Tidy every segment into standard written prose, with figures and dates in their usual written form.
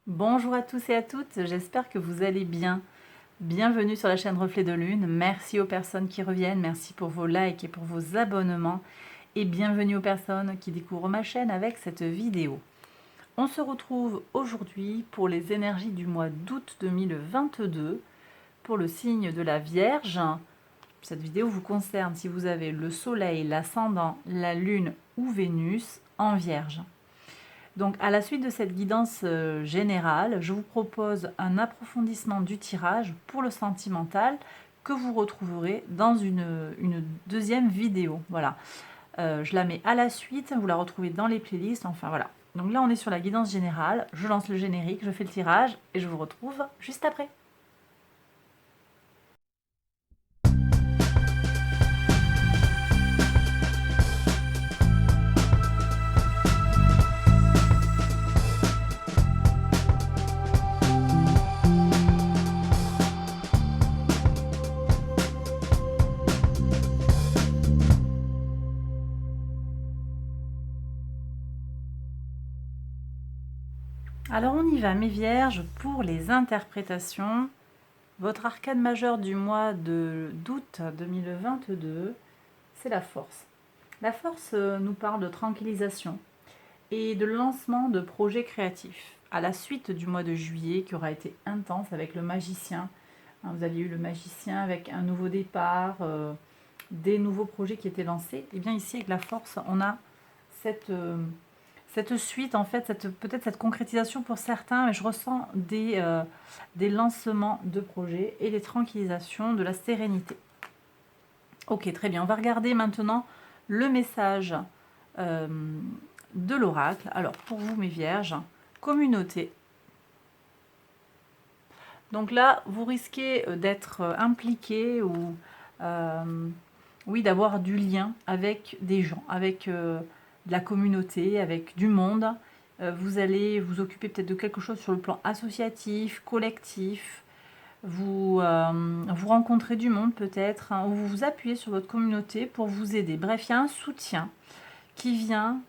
Bonjour à tous et à toutes, j'espère que vous allez bien. Bienvenue sur la chaîne Reflet de Lune. Merci aux personnes qui reviennent, merci pour vos likes et pour vos abonnements. Et bienvenue aux personnes qui découvrent ma chaîne avec cette vidéo. On se retrouve aujourd'hui pour les énergies du mois d'août 2022 pour le signe de la Vierge. Cette vidéo vous concerne si vous avez le Soleil, l'Ascendant, la Lune ou Vénus en Vierge. Donc, à la suite de cette guidance générale, je vous propose un approfondissement du tirage pour le sentimental que vous retrouverez dans une deuxième vidéo. Voilà, je la mets à la suite, vous la retrouvez dans les playlists, enfin voilà. Donc là, on est sur la guidance générale, je lance le générique, je fais le tirage et je vous retrouve juste après. Alors on y va, mes vierges, pour les interprétations. Votre arcane majeur du mois d'août 2022, c'est la force. La force nous parle de tranquillisation et de lancement de projets créatifs. À la suite du mois de juillet qui aura été intense avec le magicien, vous avez eu le magicien avec un nouveau départ, des nouveaux projets qui étaient lancés. Et bien ici avec la force, on a cette suite, en fait, peut-être cette concrétisation pour certains, mais je ressens des lancements de projets et des tranquillisations, de la sérénité. Ok, très bien. On va regarder maintenant le message euh, de l'oracle. Alors, pour vous, mes vierges, communauté. Donc là, vous risquez d'être impliqué ou, oui, d'avoir du lien avec des gens, avec de la communauté, avec du monde. Vous allez vous occuper peut-être de quelque chose sur le plan associatif, collectif. Vous rencontrez du monde peut-être, hein, ou vous vous appuyez sur votre communauté pour vous aider. Bref, il y a un soutien qui vient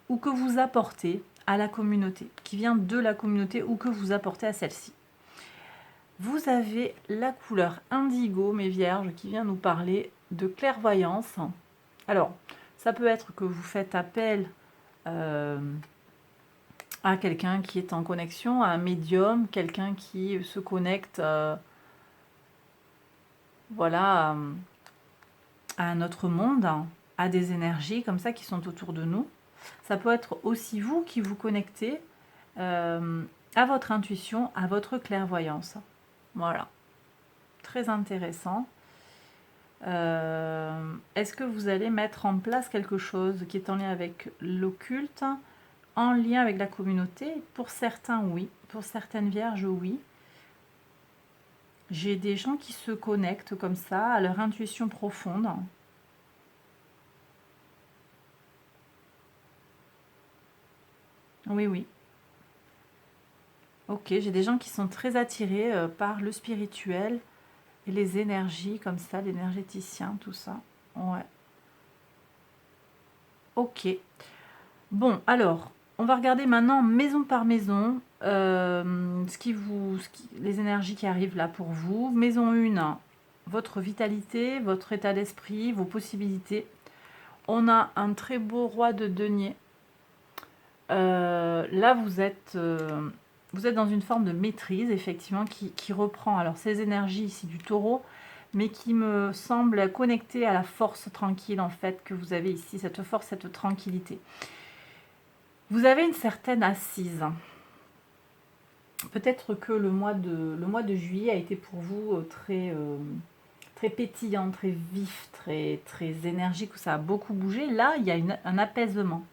ou que vous apportez à la communauté, qui vient de la communauté ou que vous apportez à celle-ci. Vous avez la couleur indigo, mes vierges, qui vient nous parler de clairvoyance. Alors, ça peut être que vous faites appel à quelqu'un qui est en connexion, à un médium, quelqu'un qui se connecte voilà, à un autre monde, à des énergies comme ça qui sont autour de nous. Ça peut être aussi vous qui vous connectez à votre intuition, à votre clairvoyance. Voilà, très intéressant. Est-ce que vous allez mettre en place quelque chose qui est en lien avec l'occulte, en lien avec la communauté? Pour certains, oui. Pour certaines vierges, oui. J'ai des gens qui se connectent comme ça à leur intuition profonde. Oui, oui. Ok, j'ai des gens qui sont très attirés par le spirituel et les énergies comme ça, l'énergéticien, tout ça. Ouais. Ok. Bon, alors, on va regarder maintenant maison par maison les énergies qui arrivent là pour vous. Maison 1, votre vitalité, votre état d'esprit, vos possibilités. On a un très beau roi de denier. Là, vous êtes dans une forme de maîtrise, effectivement, qui reprend alors ces énergies ici du taureau, mais qui me semble connectée à la force tranquille, en fait, que vous avez ici, cette force, cette tranquillité. Vous avez une certaine assise. Peut-être que le mois de juillet a été pour vous très pétillant, très vif, très énergique, où ça a beaucoup bougé. Là, il y a un apaisement.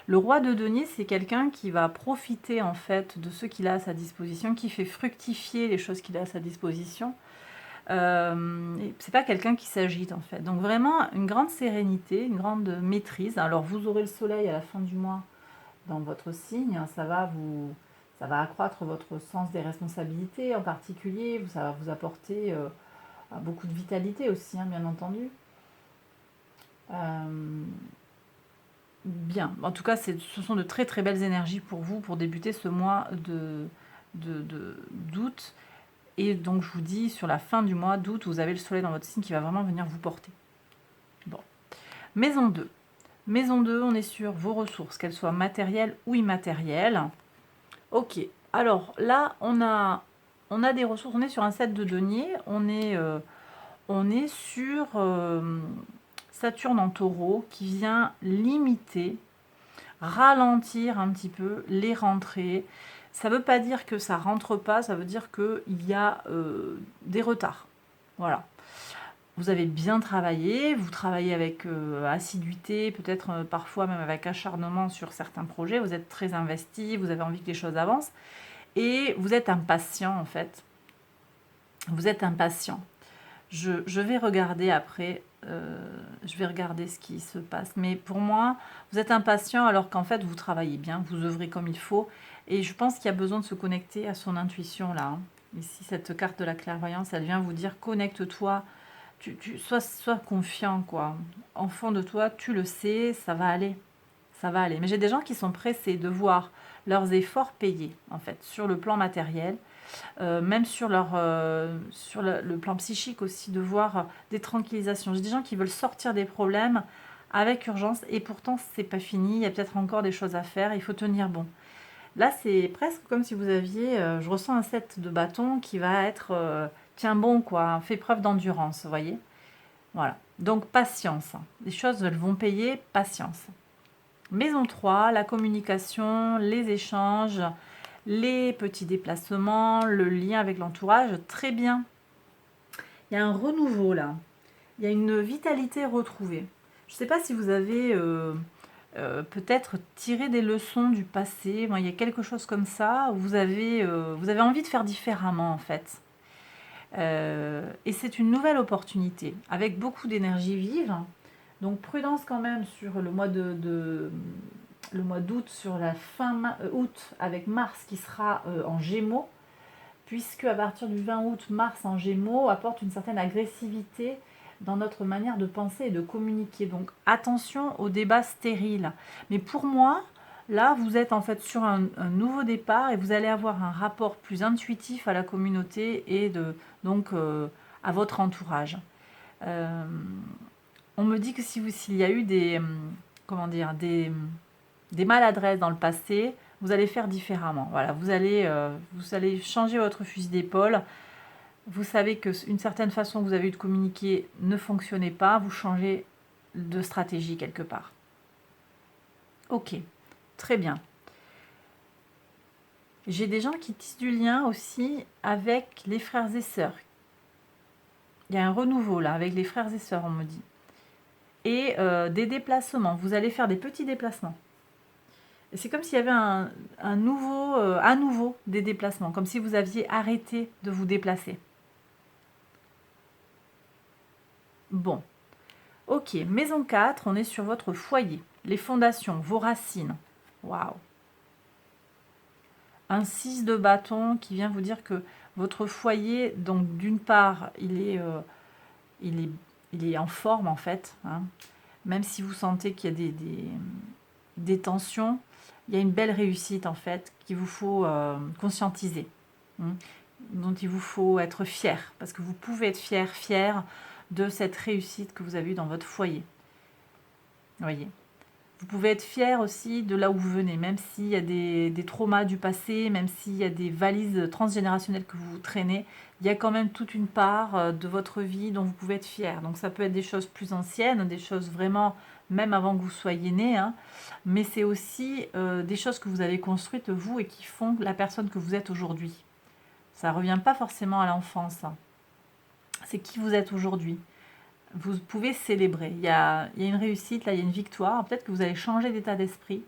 Le roi de denier, c'est quelqu'un qui va profiter en fait de ce qu'il a à sa disposition, qui fait fructifier les choses qu'il a à sa disposition. C'est pas quelqu'un qui s'agite en fait. Donc vraiment une grande sérénité, une grande maîtrise. Alors vous aurez le soleil à la fin du mois dans votre signe, ça va accroître votre sens des responsabilités en particulier, ça va vous apporter beaucoup de vitalité aussi, hein, bien entendu. bien. En tout cas, ce sont de très très belles énergies pour vous pour débuter ce mois d'août. Et donc, je vous dis, sur la fin du mois d'août, vous avez le soleil dans votre signe qui va vraiment venir vous porter. Bon. Maison 2. Maison 2, on est sur vos ressources, qu'elles soient matérielles ou immatérielles. Ok. Alors là, on a des ressources. On est sur un 7 de denier. On est sur Saturne en taureau qui vient limiter, ralentir un petit peu les rentrées. Ça ne veut pas dire que ça rentre pas, ça veut dire qu'il y a des retards. Voilà. Vous avez bien travaillé, vous travaillez avec assiduité, peut-être parfois même avec acharnement sur certains projets, vous êtes très investi, vous avez envie que les choses avancent et vous êtes impatient en fait. Vous êtes impatient. Je vais regarder après, je vais regarder ce qui se passe. Mais pour moi, vous êtes impatient alors qu'en fait, vous travaillez bien, vous œuvrez comme il faut. Et je pense qu'il y a besoin de se connecter à son intuition là. Hein. Ici, cette carte de la clairvoyance, elle vient vous dire connecte-toi, sois confiant quoi. En fond de toi, tu le sais, ça va aller. Ça va aller. Mais j'ai des gens qui sont pressés de voir leurs efforts payés, en fait, sur le plan matériel. Même sur le plan psychique aussi, de voir des tranquillisations. J'ai des gens qui veulent sortir des problèmes avec urgence et pourtant c'est pas fini, il y a peut-être encore des choses à faire, il faut tenir bon. Là c'est presque comme si vous aviez, je ressens un set de bâtons qui va être, tiens bon quoi, fait preuve d'endurance, vous voyez. Voilà, donc patience, les choses elles vont payer, patience. Maison 3, la communication, les échanges, les petits déplacements, le lien avec l'entourage, très bien. Il y a un renouveau là. Il y a une vitalité retrouvée. Je ne sais pas si vous avez peut-être tiré des leçons du passé. Bon, il y a quelque chose comme ça. Où vous avez envie de faire différemment en fait. Et c'est une nouvelle opportunité avec beaucoup d'énergie vive. Donc prudence quand même sur le mois le mois d'août, sur la fin août, avec Mars qui sera en Gémeaux, puisque à partir du 20 août, Mars en Gémeaux apporte une certaine agressivité dans notre manière de penser et de communiquer. Donc attention aux débats stériles. Mais pour moi, là, vous êtes en fait sur un nouveau départ et vous allez avoir un rapport plus intuitif à la communauté et donc à votre entourage. On me dit que s'il y a eu comment dire, des maladresses dans le passé, vous allez faire différemment. Voilà, vous allez changer votre fusil d'épaule. Vous savez qu'une certaine façon que vous avez eu de communiquer ne fonctionnait pas, vous changez de stratégie quelque part. Ok, très bien. J'ai des gens qui tissent du lien aussi avec les frères et sœurs. Il y a un renouveau là avec les frères et sœurs, on me dit. Et des déplacements. Vous allez faire des petits déplacements. C'est comme s'il y avait à nouveau des déplacements, comme si vous aviez arrêté de vous déplacer. Bon, ok, maison 4, on est sur votre foyer, les fondations, vos racines. Waouh. Un 6 de bâton qui vient vous dire que votre foyer, donc d'une part, il est en forme en fait, hein. Même si vous sentez qu'il y a des tensions, il y a une belle réussite en fait qu'il vous faut conscientiser, hein, dont il vous faut être fier, parce que vous pouvez être fier de cette réussite que vous avez eue dans votre foyer. Voyez. Vous pouvez être fier aussi de là où vous venez, même s'il y a des traumas du passé, même s'il y a des valises transgénérationnelles que vous traînez, il y a quand même toute une part de votre vie dont vous pouvez être fier. Donc ça peut être des choses plus anciennes, des choses vraiment même avant que vous soyez né, hein, mais c'est aussi des choses que vous avez construites vous et qui font la personne que vous êtes aujourd'hui. Ça ne revient pas forcément à l'enfance, hein. C'est qui vous êtes aujourd'hui. Vous pouvez célébrer. Il y a une réussite, là, il y a une victoire. Peut-être que vous allez changer d'état d'esprit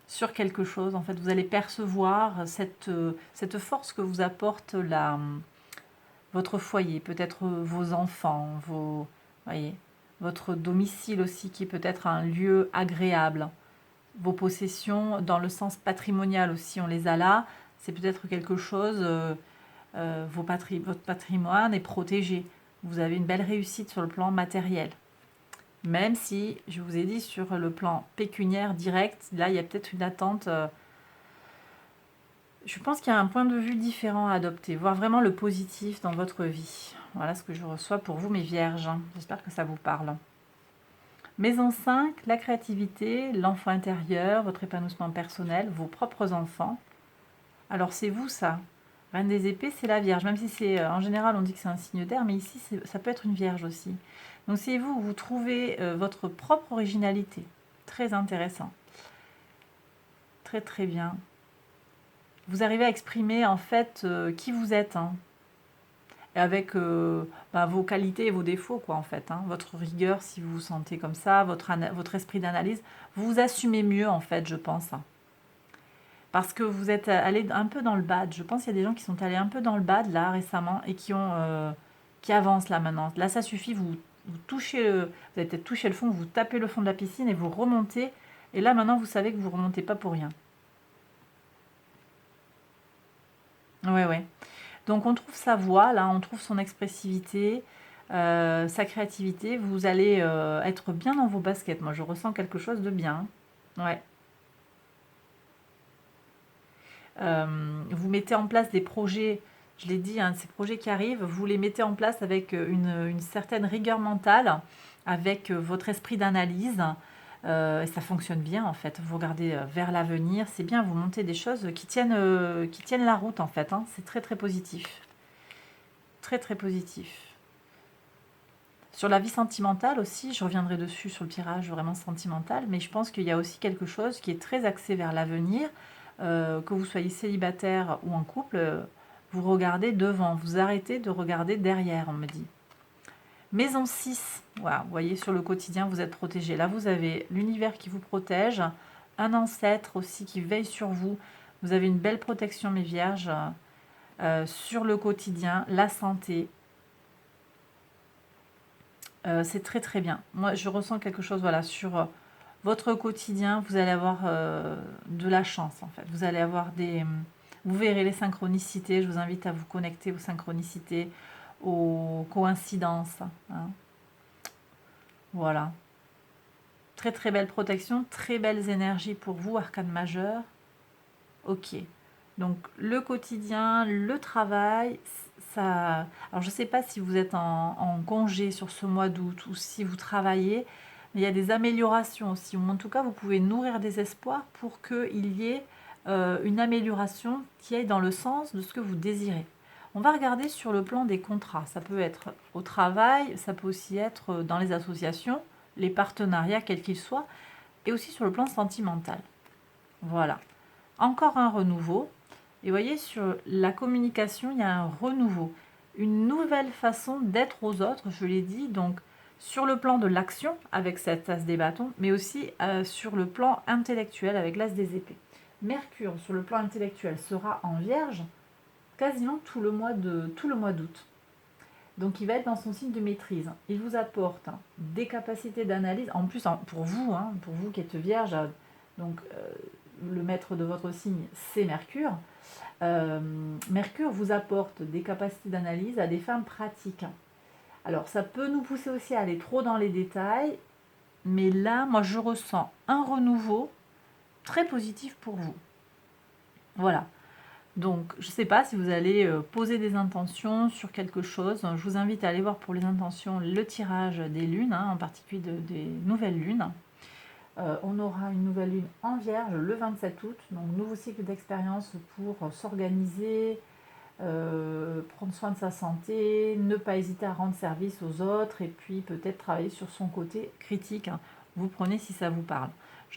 sur quelque chose. En fait, vous allez percevoir cette force que vous apporte votre foyer, peut-être vos enfants, voyez, votre domicile aussi, qui est peut-être un lieu agréable. Vos possessions, dans le sens patrimonial aussi, on les a là. C'est peut-être quelque chose... votre patrimoine est protégé. Vous avez une belle réussite sur le plan matériel. Même si, je vous ai dit, sur le plan pécuniaire direct, là, il y a peut-être une attente. Je pense qu'il y a un point de vue différent à adopter, voir vraiment le positif dans votre vie. Voilà ce que je reçois pour vous, mes vierges. J'espère que ça vous parle. Maison 5, la créativité, l'enfant intérieur, votre épanouissement personnel, vos propres enfants. Alors c'est vous ça. Reine des épées, c'est la Vierge. Même si c'est en général on dit que c'est un signe d'air, mais ici ça peut être une Vierge aussi. Donc c'est vous, vous trouvez votre propre originalité. Très intéressant. Très très bien. Vous arrivez à exprimer en fait qui vous êtes. Hein. Et avec vos qualités et vos défauts, quoi, en fait. Hein. Votre rigueur, si vous vous sentez comme ça, votre esprit d'analyse. Vous vous assumez mieux, en fait, je pense. Hein. Parce que vous êtes allé un peu dans le bad. Je pense qu'il y a des gens qui sont allés un peu dans le bad, là, récemment, et qui avancent, là, maintenant. Là, ça suffit, vous touchez, vous avez peut-être touché le fond, vous tapez le fond de la piscine et vous remontez. Et là, maintenant, vous savez que vous ne remontez pas pour rien. Ouais, ouais. Donc, on trouve sa voix, là, on trouve son expressivité, sa créativité. Vous allez être bien dans vos baskets. Moi, je ressens quelque chose de bien. Ouais. Vous mettez en place des projets, je l'ai dit, hein, ces projets qui arrivent, vous les mettez en place avec une certaine rigueur mentale, avec votre esprit d'analyse. Et ça fonctionne bien en fait. Vous regardez vers l'avenir, c'est bien, vous montez des choses qui tiennent la route en fait. Hein. C'est très très positif. Très très positif. Sur la vie sentimentale aussi, je reviendrai dessus sur le tirage vraiment sentimental, mais je pense qu'il y a aussi quelque chose qui est très axé vers l'avenir, que vous soyez célibataire ou en couple, vous regardez devant, vous arrêtez de regarder derrière, on me dit. Maison 6, voilà, vous voyez sur le quotidien, vous êtes protégé. Là, vous avez l'univers qui vous protège, un ancêtre aussi qui veille sur vous. Vous avez une belle protection, mes vierges, sur le quotidien, la santé, c'est très très bien. Moi, je ressens quelque chose, voilà, sur votre quotidien, vous allez avoir de la chance en fait. Vous allez avoir vous verrez les synchronicités. Je vous invite à vous connecter aux synchronicités, aux coïncidences. Hein. Voilà. Très très belle protection, très belles énergies pour vous, arcane majeur. Ok. Donc le quotidien, le travail, ça. Alors je ne sais pas si vous êtes en congé sur ce mois d'août ou si vous travaillez, mais il y a des améliorations aussi. Ou en tout cas, vous pouvez nourrir des espoirs pour qu'il y ait une amélioration qui aille dans le sens de ce que vous désirez. On va regarder sur le plan des contrats. Ça peut être au travail, ça peut aussi être dans les associations, les partenariats, quels qu'ils soient, et aussi sur le plan sentimental. Voilà. Encore un renouveau. Et vous voyez, sur la communication, il y a un renouveau. Une nouvelle façon d'être aux autres, je l'ai dit, donc sur le plan de l'action avec cette as des bâtons, mais aussi sur le plan intellectuel avec l'as des épées. Mercure, sur le plan intellectuel, sera en vierge quasiment tout le mois d'août. Donc il va être dans son signe de maîtrise. Il vous apporte des capacités d'analyse, en plus pour vous qui êtes vierge, donc le maître de votre signe, c'est Mercure. Mercure vous apporte des capacités d'analyse à des fins pratiques. Alors ça peut nous pousser aussi à aller trop dans les détails, mais là, moi je ressens un renouveau très positif pour vous. Voilà. Donc, je ne sais pas si vous allez poser des intentions sur quelque chose. Je vous invite à aller voir pour les intentions le tirage des lunes, en particulier des nouvelles lunes. On aura une nouvelle lune en Vierge le 27 août, donc nouveau cycle d'expérience pour s'organiser, prendre soin de sa santé, ne pas hésiter à rendre service aux autres et puis peut-être travailler sur son côté critique. Vous prenez si ça vous parle.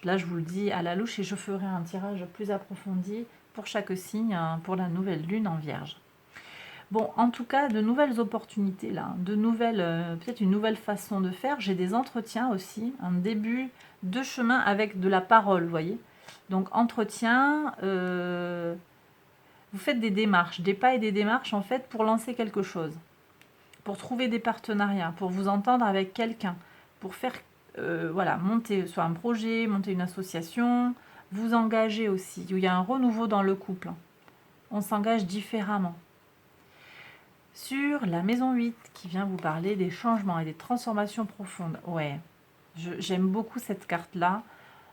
Là, je vous le dis à la louche et je ferai un tirage plus approfondi pour chaque signe pour la nouvelle lune en Vierge. Bon, en tout cas, de nouvelles opportunités là, peut-être une nouvelle façon de faire. J'ai des entretiens aussi, un début de chemin avec de la parole, vous voyez. Donc, entretien, vous faites des démarches, des pas et des démarches en fait pour lancer quelque chose, pour trouver des partenariats, pour vous entendre avec quelqu'un, pour faire, monter soit un projet, monter une association, vous engager aussi. Il y a un renouveau dans le couple. On s'engage différemment. Sur la maison 8, qui vient vous parler des changements et des transformations profondes. Ouais. J'aime beaucoup cette carte-là.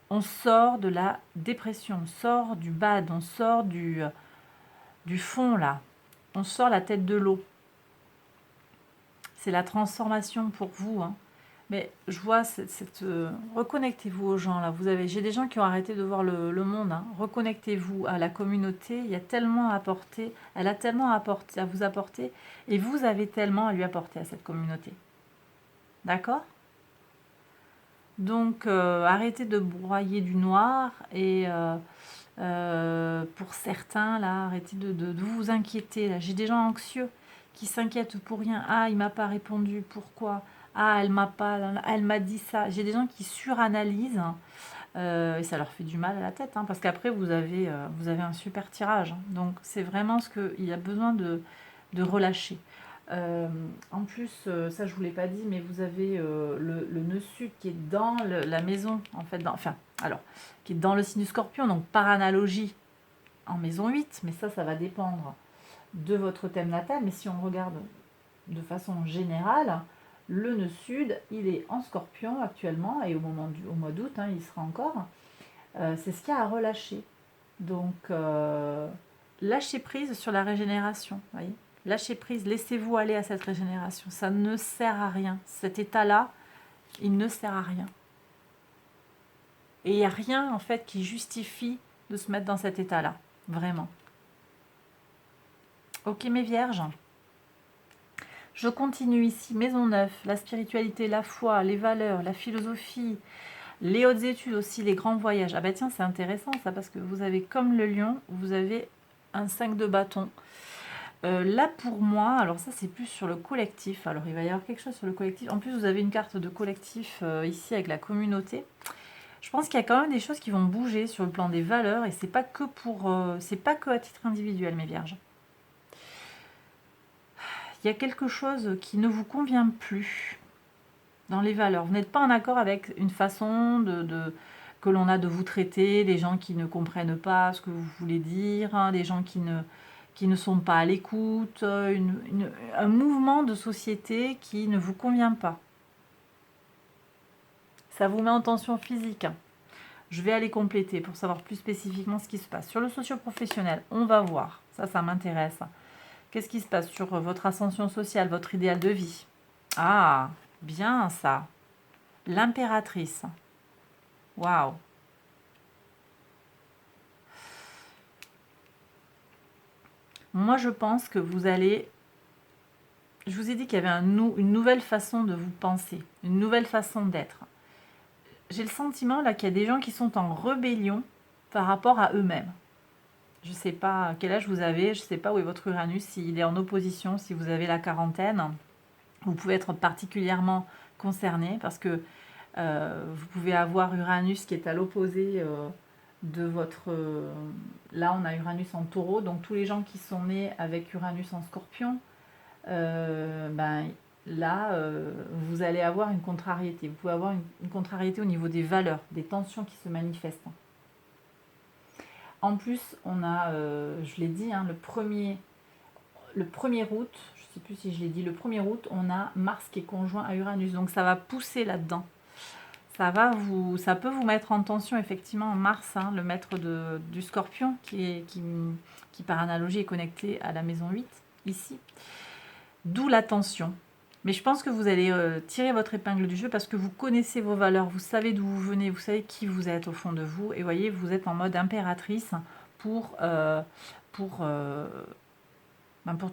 On sort de la dépression, on sort du bad, on sort du fond, là. On sort la tête de l'eau. C'est la transformation pour vous, hein. Mais je vois reconnectez-vous aux gens, là. J'ai des gens qui ont arrêté de voir le monde, hein. Reconnectez-vous à la communauté. Il y a tellement à apporter. Elle a tellement à vous apporter. Et vous avez tellement à lui apporter à cette communauté. D'accord? Donc, arrêtez de broyer du noir et pour certains, là, arrêtez de vous inquiéter. Là. J'ai des gens anxieux qui s'inquiètent pour rien. Ah, il m'a pas répondu, pourquoi? Ah, elle m'a dit ça. J'ai des gens qui suranalysent et ça leur fait du mal à la tête, hein, parce qu'après, vous avez un super tirage. Hein. Donc, c'est vraiment ce qu'il y a besoin de relâcher. En plus, ça je vous l'ai pas dit, mais vous avez le nœud sud qui est dans la maison, en fait, qui est dans le signe du Scorpion, donc par analogie en maison 8, mais ça va dépendre de votre thème natal, mais si on regarde de façon générale, le nœud sud, il est en Scorpion actuellement, et au mois d'août, hein, il sera encore, c'est ce qu'il y a à relâcher. Donc, lâchez prise sur la régénération, voyez. Lâchez prise, laissez-vous aller à cette régénération. Ça ne sert à rien. Cet état-là, il ne sert à rien. Et il n'y a rien, en fait, qui justifie de se mettre dans cet état-là. Vraiment. Ok, mes vierges. Je continue ici. Maison 9, la spiritualité, la foi, les valeurs, la philosophie, les hautes études aussi, les grands voyages. Ah bah tiens, c'est intéressant ça, parce que vous avez, comme le lion, vous avez un 5 de bâton. Là pour moi, alors ça c'est plus sur le collectif, alors il va y avoir quelque chose sur le collectif, en plus vous avez une carte de collectif ici avec la communauté. Je pense qu'il y a quand même des choses qui vont bouger sur le plan des valeurs et c'est pas que c'est pas que à titre individuel mes vierges. Il y a quelque chose qui ne vous convient plus dans les valeurs, vous n'êtes pas en accord avec une façon que l'on a de vous traiter, des gens qui ne comprennent pas ce que vous voulez dire, hein, des gens qui ne sont pas à l'écoute, un mouvement de société qui ne vous convient pas. Ça vous met en tension physique. Je vais aller compléter pour savoir plus spécifiquement ce qui se passe. Sur le socio-professionnel, on va voir. Ça m'intéresse. Qu'est-ce qui se passe sur votre ascension sociale, votre idéal de vie? Ah, bien ça. L'impératrice. Waouh. Moi, je pense que vous allez... Je vous ai dit qu'il y avait une nouvelle façon de vous penser, une nouvelle façon d'être. J'ai le sentiment là qu'il y a des gens qui sont en rébellion par rapport à eux-mêmes. Je ne sais pas quel âge vous avez, je ne sais pas où est votre Uranus, s'il est en opposition, si vous avez la quarantaine. Vous pouvez être particulièrement concerné parce que vous pouvez avoir Uranus qui est à l'opposé de votre... là, on a Uranus en taureau, donc tous les gens qui sont nés avec Uranus en scorpion, là, vous allez avoir une contrariété. Vous pouvez avoir une contrariété au niveau des valeurs, des tensions qui se manifestent. En plus, on a, je l'ai dit, hein, le 1er août, je ne sais plus si je l'ai dit, le 1er août, on a Mars qui est conjoint à Uranus. Donc ça va pousser là-dedans. Ça peut vous mettre en tension, effectivement, Mars, hein, le maître du Scorpion, qui par analogie est connecté à la maison 8, ici. D'où la tension. Mais je pense que vous allez tirer votre épingle du jeu parce que vous connaissez vos valeurs, vous savez d'où vous venez, vous savez qui vous êtes au fond de vous. Et voyez, vous êtes en mode impératrice pour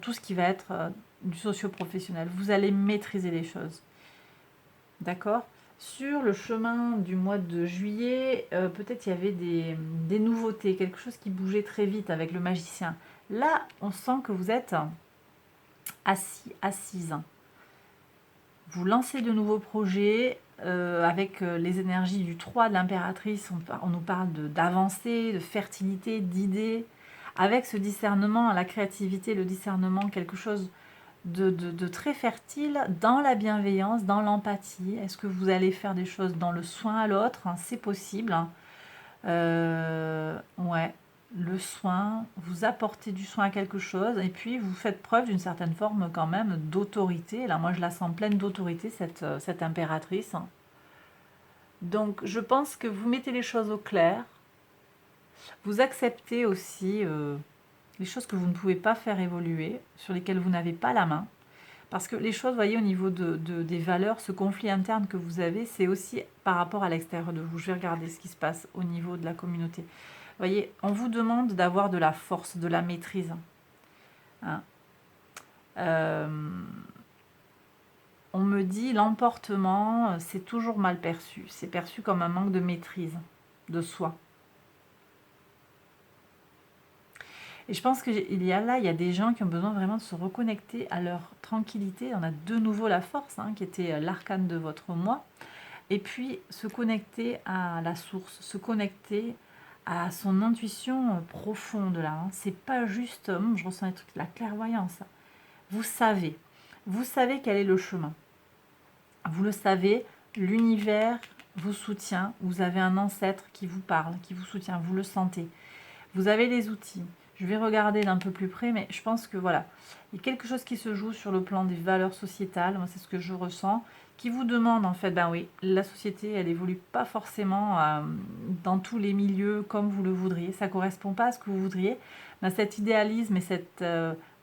tout ce qui va être du socio-professionnel. Vous allez maîtriser les choses. D'accord ? Sur le chemin du mois de juillet, peut-être il y avait des nouveautés, quelque chose qui bougeait très vite avec le magicien. Là, on sent que vous êtes assise. Vous lancez de nouveaux projets avec les énergies du 3 de l'impératrice. On nous parle d'avancée, de fertilité, d'idées. Avec ce discernement, la créativité, le discernement, quelque chose de très fertile dans la bienveillance, dans l'empathie. Est-ce que vous allez faire des choses dans le soin à l'autre? C'est possible. Ouais, le soin, vous apportez du soin à quelque chose et puis vous faites preuve d'une certaine forme quand même d'autorité. Là, moi, je la sens pleine d'autorité, cette impératrice. Donc, je pense que vous mettez les choses au clair. Vous acceptez aussi les choses que vous ne pouvez pas faire évoluer, sur lesquelles vous n'avez pas la main. Parce que les choses, vous voyez, au niveau des valeurs, ce conflit interne que vous avez, c'est aussi par rapport à l'extérieur de vous. Je vais regarder ce qui se passe au niveau de la communauté. Vous voyez, on vous demande d'avoir de la force, de la maîtrise. Hein. On me dit l'emportement, c'est toujours mal perçu. C'est perçu comme un manque de maîtrise de soi. Et je pense qu'il y a des gens qui ont besoin vraiment de se reconnecter à leur tranquillité. On a de nouveau la force, hein, qui était l'arcane de votre moi. Et puis se connecter à la source, se connecter à son intuition profonde là. Hein. C'est pas juste, je ressens des trucs, la clairvoyance. Vous savez quel est le chemin. Vous le savez, l'univers vous soutient. Vous avez un ancêtre qui vous parle, qui vous soutient. Vous le sentez. Vous avez les outils. Je vais regarder d'un peu plus près, mais je pense que voilà, il y a quelque chose qui se joue sur le plan des valeurs sociétales. Moi, c'est ce que je ressens, qui vous demande en fait, ben oui, la société, elle évolue pas forcément dans tous les milieux comme vous le voudriez. Ça correspond pas à ce que vous voudriez. Ben, cet idéalisme et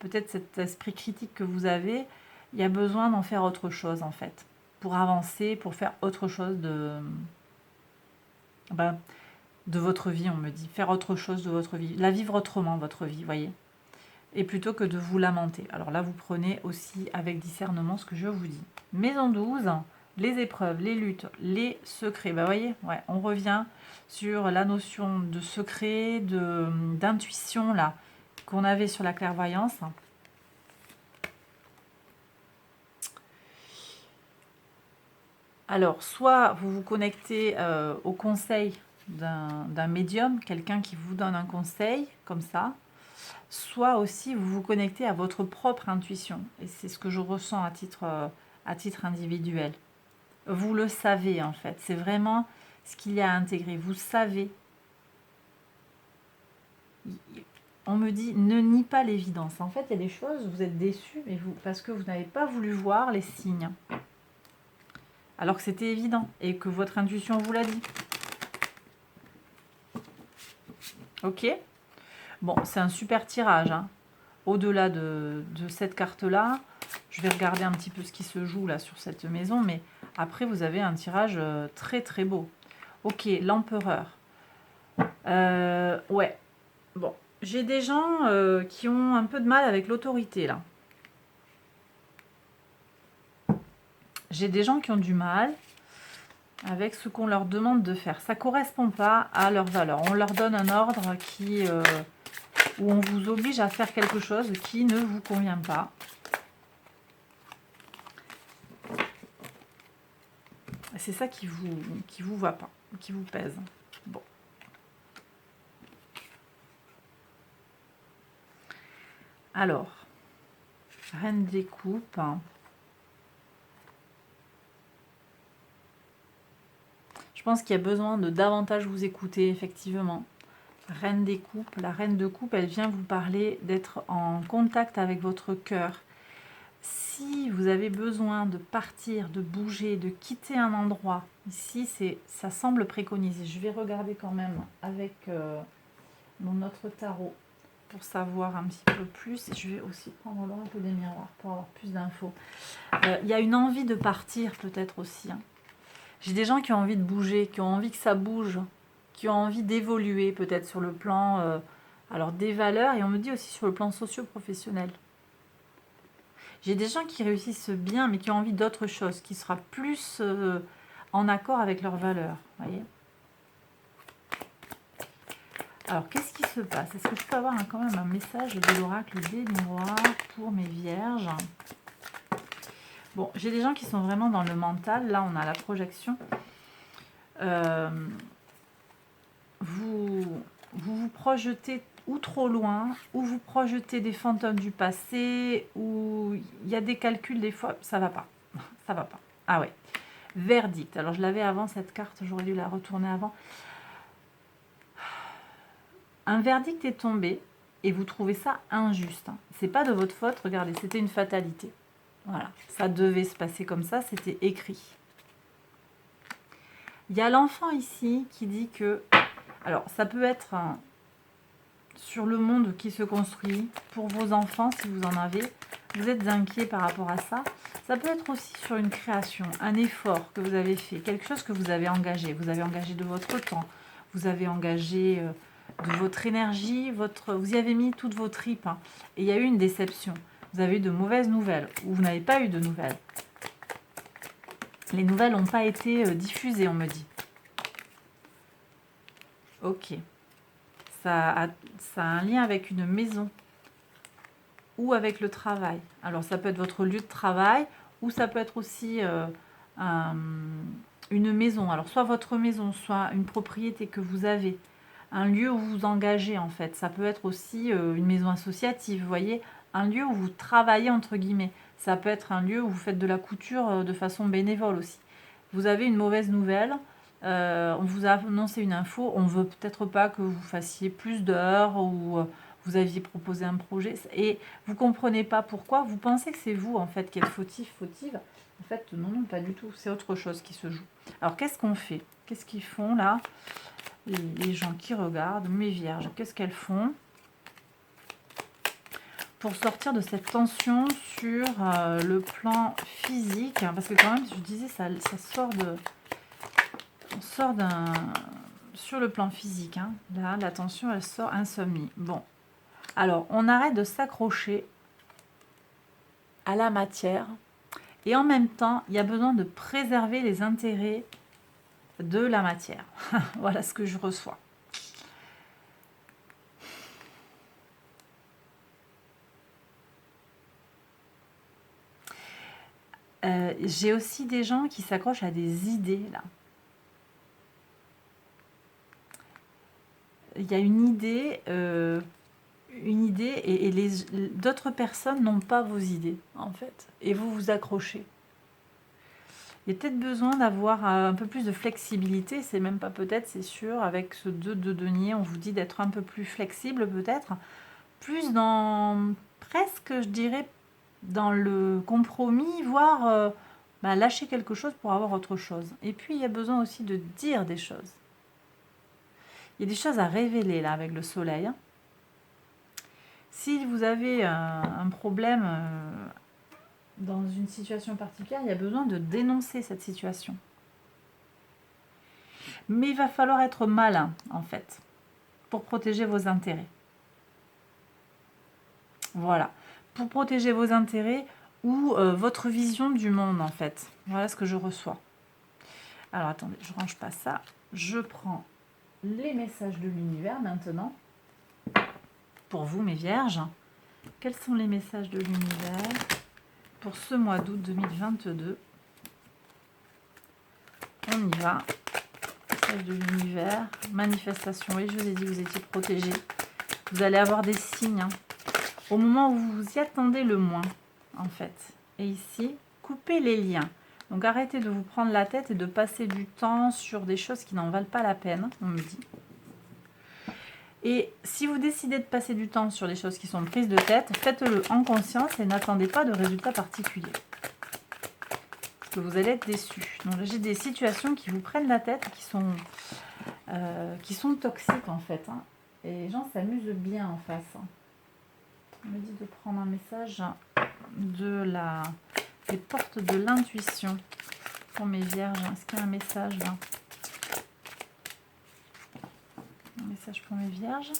peut-être cet esprit critique que vous avez, il y a besoin d'en faire autre chose en fait, pour avancer, pour faire autre chose de votre vie, on me dit. Faire autre chose de votre vie. La vivre autrement, votre vie, voyez. Et plutôt que de vous lamenter. Alors là, vous prenez aussi avec discernement ce que je vous dis. Maison 12, les épreuves, les luttes, les secrets. Bah voyez, ouais, on revient sur la notion de secret, d'intuition, là, qu'on avait sur la clairvoyance. Alors, soit vous vous connectez au conseil d'un médium, quelqu'un qui vous donne un conseil, comme ça, soit aussi vous vous connectez à votre propre intuition. Et c'est ce que je ressens à titre individuel. Vous le savez, en fait. C'est vraiment ce qu'il y a à intégrer. Vous savez. On me dit, ne nie pas l'évidence. En fait, il y a des choses, vous êtes déçus, mais parce que vous n'avez pas voulu voir les signes. Alors que c'était évident et que votre intuition vous l'a dit. Ok. Bon, c'est un super tirage. Hein. Au-delà de cette carte-là, je vais regarder un petit peu ce qui se joue là sur cette maison. Mais après, vous avez un tirage très très beau. Ok, l'empereur. Ouais. Bon, j'ai des gens qui ont un peu de mal avec l'autorité là. J'ai des gens qui ont du mal avec ce qu'on leur demande de faire. Ça ne correspond pas à leurs valeurs. On leur donne un ordre où on vous oblige à faire quelque chose qui ne vous convient pas. C'est ça qui vous va pas, qui vous pèse. Bon. Alors, Reine des Coupes. Je pense qu'il y a besoin de davantage vous écouter, effectivement. Reine des Coupes, la Reine de Coupe, elle vient vous parler d'être en contact avec votre cœur. Si vous avez besoin de partir, de bouger, de quitter un endroit, ici, ça semble préconisé. Je vais regarder quand même avec mon autre tarot pour savoir un petit peu plus. Je vais aussi prendre un peu des miroirs pour avoir plus d'infos. Il y a une envie de partir peut-être aussi. Hein. J'ai des gens qui ont envie de bouger, qui ont envie que ça bouge, qui ont envie d'évoluer peut-être sur le plan alors des valeurs et on me dit aussi sur le plan socio-professionnel. J'ai des gens qui réussissent bien mais qui ont envie d'autre chose, qui sera plus en accord avec leurs valeurs. Voyez. Alors, qu'est-ce qui se passe? Est-ce que je peux avoir quand même un message de l'oracle des miroirs pour mes vierges? Bon, j'ai des gens qui sont vraiment dans le mental. Là, on a la projection. Vous projetez ou trop loin, ou vous projetez des fantômes du passé, ou il y a des calculs des fois. Ça va pas. Ça va pas. Ah ouais. Verdict. Alors, je l'avais avant cette carte. J'aurais dû la retourner avant. Un verdict est tombé et vous trouvez ça injuste. C'est pas de votre faute. Regardez, c'était une fatalité. Voilà, ça devait se passer comme ça, c'était écrit. Il y a l'enfant ici qui dit que... Alors, ça peut être sur le monde qui se construit, pour vos enfants, si vous en avez. Vous êtes inquiet par rapport à ça. Ça peut être aussi sur une création, un effort que vous avez fait, quelque chose que vous avez engagé. Vous avez engagé de votre temps, vous avez engagé de votre énergie, vous y avez mis toutes vos tripes. Hein. Et il y a eu une déception. Vous avez eu de mauvaises nouvelles ou vous n'avez pas eu de nouvelles. Les nouvelles n'ont pas été diffusées, on me dit. Ok. Ça a un lien avec une maison ou avec le travail. Alors, ça peut être votre lieu de travail ou ça peut être aussi une maison. Alors, soit votre maison, soit une propriété que vous avez, un lieu où vous vous engagez, en fait. Ça peut être aussi une maison associative, vous voyez, un lieu où vous travaillez, entre guillemets. Ça peut être un lieu où vous faites de la couture de façon bénévole aussi. Vous avez une mauvaise nouvelle, on vous a annoncé une info, on ne veut peut-être pas que vous fassiez plus d'heures ou vous aviez proposé un projet et vous ne comprenez pas pourquoi, vous pensez que c'est vous en fait qui êtes fautif, fautive. En fait, non, non, pas du tout, c'est autre chose qui se joue. Alors, qu'est-ce qu'on fait? Qu'est-ce qu'ils font là? Les gens qui regardent, mes vierges, qu'est-ce qu'elles font pour sortir de cette tension sur le plan physique? Parce que quand même, je disais, ça sort de... On sort d'un... Sur le plan physique, hein. Là, la tension, elle sort insomnie. Bon, alors, on arrête de s'accrocher à la matière. Et en même temps, il y a besoin de préserver les intérêts de la matière. Voilà ce que je reçois. J'ai aussi des gens qui s'accrochent à des idées, là. Il y a une idée et d'autres personnes n'ont pas vos idées, en fait. Et vous vous accrochez. Il y a peut-être besoin d'avoir un peu plus de flexibilité, c'est même pas peut-être, c'est sûr, avec ce 2 de denier, on vous dit d'être un peu plus flexible peut-être, plus dans, presque je dirais, dans le compromis, voire lâcher quelque chose pour avoir autre chose. Et puis il y a besoin aussi de dire des choses. Il y a des choses à révéler là avec le soleil. Hein. Si vous avez un problème dans une situation particulière, il y a besoin de dénoncer cette situation. Mais il va falloir être malin, en fait, pour protéger vos intérêts. Voilà. Pour protéger vos intérêts ou votre vision du monde, en fait. Voilà ce que je reçois. Alors, attendez, je range pas ça. Je prends les messages de l'univers maintenant. Pour vous, mes vierges. Quels sont les messages de l'univers pour ce mois d'août 2022? On y va. Message de l'univers. Manifestation. Oui, je vous ai dit que vous étiez protégés. Vous allez avoir des signes. Hein, au moment où vous vous y attendez le moins, en fait. Et ici, coupez les liens. Donc, arrêtez de vous prendre la tête et de passer du temps sur des choses qui n'en valent pas la peine, on me dit. Et si vous décidez de passer du temps sur des choses qui sont prises de tête, faites-le en conscience et n'attendez pas de résultats particuliers. Parce que vous allez être déçus. Donc là, j'ai des situations qui vous prennent la tête, qui sont toxiques en fait. Hein. Et les gens s'amusent bien en face. Hein. On me dit de prendre un message des portes de l'intuition pour mes vierges. Est-ce qu'il y a un message là? Un message pour mes vierges.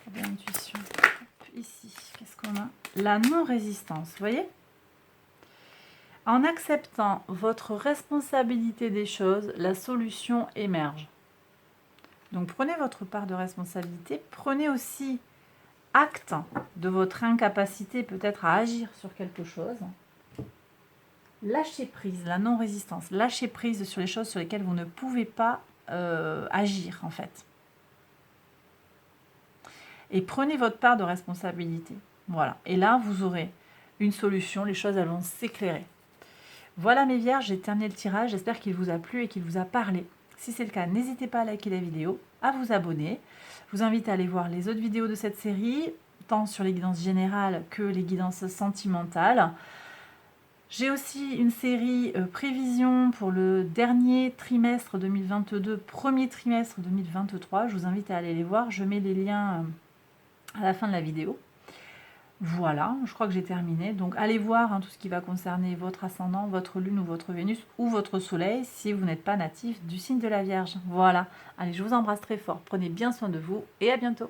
Pour de l'intuition. Ici, qu'est-ce qu'on a? La non-résistance, vous voyez? En acceptant votre responsabilité des choses, la solution émerge. Donc prenez votre part de responsabilité, prenez aussi acte de votre incapacité peut-être à agir sur quelque chose. Lâchez prise, la non-résistance, lâchez prise sur les choses sur lesquelles vous ne pouvez pas agir en fait. Et prenez votre part de responsabilité. Voilà. Et là, vous aurez une solution, les choses elles vont s'éclairer. Voilà mes vierges, j'ai terminé le tirage. J'espère qu'il vous a plu et qu'il vous a parlé. Si c'est le cas, n'hésitez pas à liker la vidéo, à vous abonner. Je vous invite à aller voir les autres vidéos de cette série, tant sur les guidances générales que les guidances sentimentales. J'ai aussi une série prévision pour le dernier trimestre 2022, premier trimestre 2023. Je vous invite à aller les voir. Je mets les liens à la fin de la vidéo. Voilà, je crois que j'ai terminé. Donc allez voir tout ce qui va concerner votre ascendant, votre lune ou votre Vénus ou votre soleil si vous n'êtes pas natif du signe de la Vierge. Voilà, allez, je vous embrasse très fort. Prenez bien soin de vous et à bientôt.